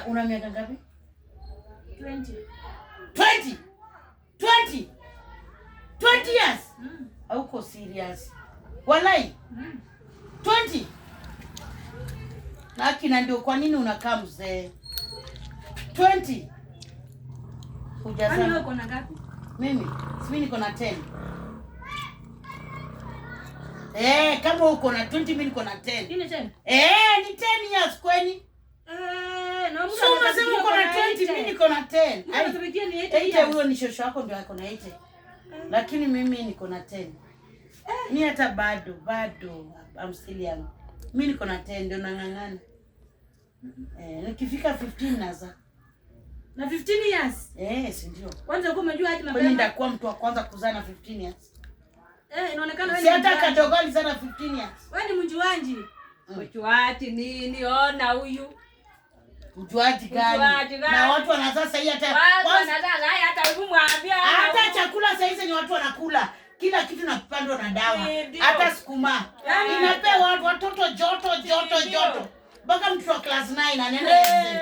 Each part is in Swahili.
Una miaka ngapi? 20. 20 years. Hauko serious. Walai. 20. Na ndio kwa nini unakaa mzee? 20. Hujazaa. Wewe uko na ngapi? Mimi niko na 10. Kama uko na 20 mimi niko na 10. Ni 10? Ni 10 years kwani? Na mtu anasema uko na 20 mimi niko na 10. Unatumikia ni 80. Huyo ni shosho wako ndio ako na 80. Lakini mimi niko na 10. Mimi hata bado I'm still young. Mimi niko na 10 ndio nang'ang'ana. Nikifika 15 naza. Na 15 years? Si ndio. Kwanza uko umejua hadi mapema. Kwani ndakuwa mtu wa kwanza kuzaa na 15 years? Inaonekana wewe si hata kadogo alizaa na 15 years. Wewe ni mjuaji. Mjuaji nini? Ona huyu. Mjuaji gani? Na watu wanazaa sasa hii hata watu wanazaa hata huyu mwambia. Hata chakula sasa hizi ni watu wanakula. Kila kitu napandwa na dawa. Hata sukuma. Inapewa watoto joto. Mpaka mtu wa class 9 anaenda exam.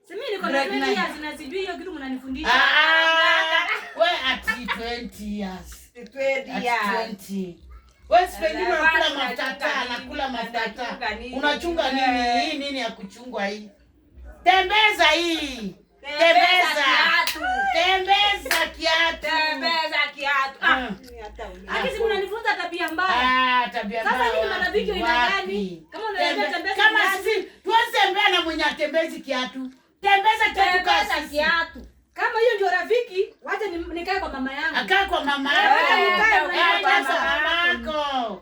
Simi niko na 20 years na sijui hiyo kitu mnanifundisha. Wewe ati 20 years. 20 years. Wewe sipendi unakula mafuta. Unachunga nini? Hii nini ya kuchungwa hii? Tembeza hii. Tembeza kiatu. Akisi mnanifunza tabia mbaya. Tabia mbaya. Sasa hii marafiki ina gani? Kama unatembea tembeza. Kama sisi tuanze na mwenye atembezi kiatu. Tembeza kiatu. Kama hiyo ndio rafiki, wacha nikae kwa mama yangu. Akae kwa mama yako. Nikae kwa mama yako.